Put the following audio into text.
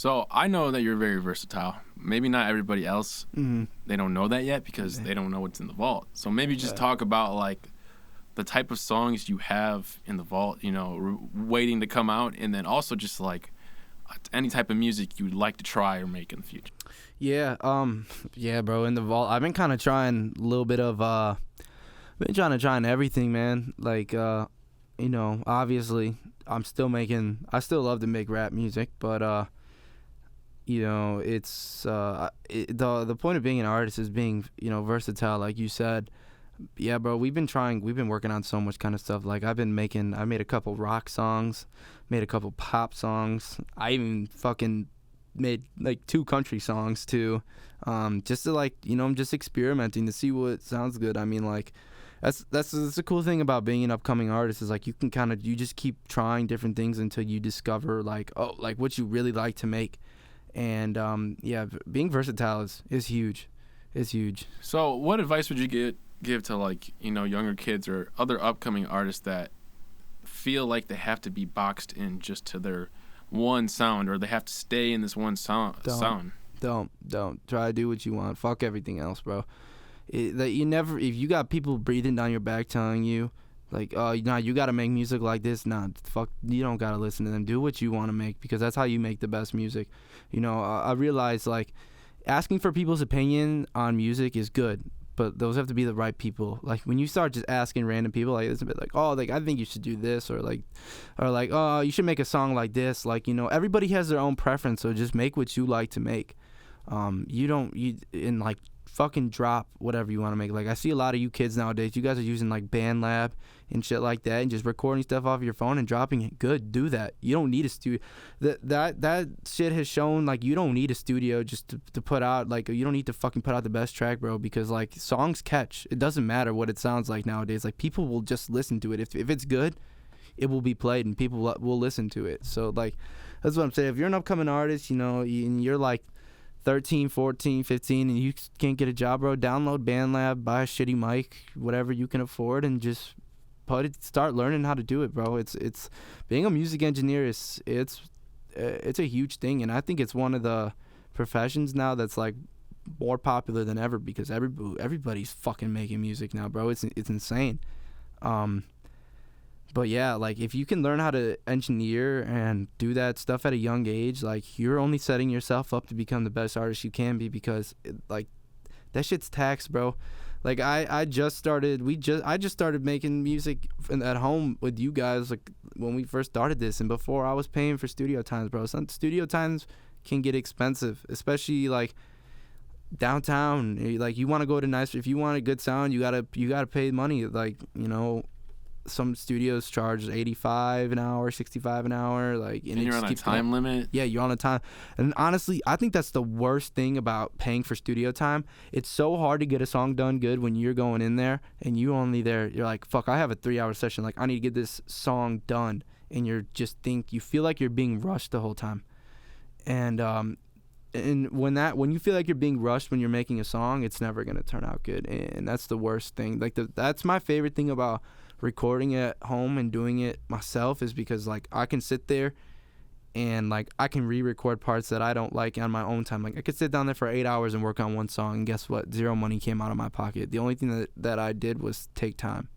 So I know that you're very versatile. Maybe not everybody else. Mm-hmm. They don't know that yet because they don't know what's in the vault. So maybe just talk about like the type of songs you have in the vault, you know, waiting to come out, and then also just like any type of music you'd like to try or make in the future. Yeah, yeah, bro. In the vault, I've been kind of trying a little bit of, been trying everything, man. Like, you know, obviously, I still love to make rap music, but you know, it's the point of being an artist is being, you know, versatile, like you said. Yeah, bro, we've been working on so much kind of stuff. Like I made a couple rock songs, made a couple pop songs. I even fucking made like 2 country songs too. Just to like, you know, I'm just experimenting to see what sounds good. I mean, like that's the cool thing about being an upcoming artist is like you just keep trying different things until you discover like, oh, like what you really like to make. And yeah, being versatile is huge. It's huge. So what advice would you give to like, you know, younger kids or other upcoming artists that feel like they have to be boxed in just to their one sound, or they have to stay in this one sound? Don't try to do what you want. Fuck everything else, bro. If you got people breathing down your back telling you like, oh, nah, you gotta make music like this, nah, fuck, you don't gotta listen to them. Do what you want to make, because that's how you make the best music. You know, I realize like asking for people's opinion on music is good, but those have to be the right people. Like when you start just asking random people, like it's a bit like, oh, like I think you should do this, or like, oh, you should make a song like this. Like, you know, everybody has their own preference, so just make what you like to make. Like fucking drop whatever you want to make. Like I see a lot of you kids nowadays, you guys are using like BandLab and shit like that, and just recording stuff off your phone and dropping it. Good, do that. You don't need a studio. That shit has shown like you don't need a studio just to put out, like you don't need to fucking put out the best track, bro, because like songs catch. It doesn't matter what it sounds like nowadays. Like people will just listen to it. If it's good, it will be played and people will listen to it. So like that's what I'm saying. If you're an upcoming artist, you know, and you're like 13, 14, 15, and you can't get a job, bro, download BandLab, buy a shitty mic, whatever you can afford, and just start learning how to do it, bro. It's being a music engineer it's a huge thing, and I think it's one of the professions now that's like more popular than ever, because everybody's fucking making music now, bro. It's insane. But yeah, like if you can learn how to engineer and do that stuff at a young age, like you're only setting yourself up to become the best artist you can be, because like that shit's taxed, bro. Like I just started making music at home with you guys like when we first started this, and before I was paying for studio times, bro. Some studio times can get expensive, especially like downtown. Like you want to go to if you want a good sound, you gotta pay money. Like, you know, some studios charge $85 an hour, $65 an hour, like, and you're on a time limit. Yeah, you're on a time. And honestly, I think that's the worst thing about paying for studio time. It's so hard to get a song done good when you're going in there and you're like, fuck, I have a 3-hour session, like I need to get this song done, and you feel like you're being rushed the whole time. And when you feel like you're being rushed when you're making a song, it's never gonna turn out good, and that's the worst thing. Like that's my favorite thing about recording at home and doing it myself, is because like I can sit there and like I can re-record parts that I don't like on my own time. Like I could sit down there for 8 hours and work on one song, and guess what? Zero money came out of my pocket. The only thing that I did was take time.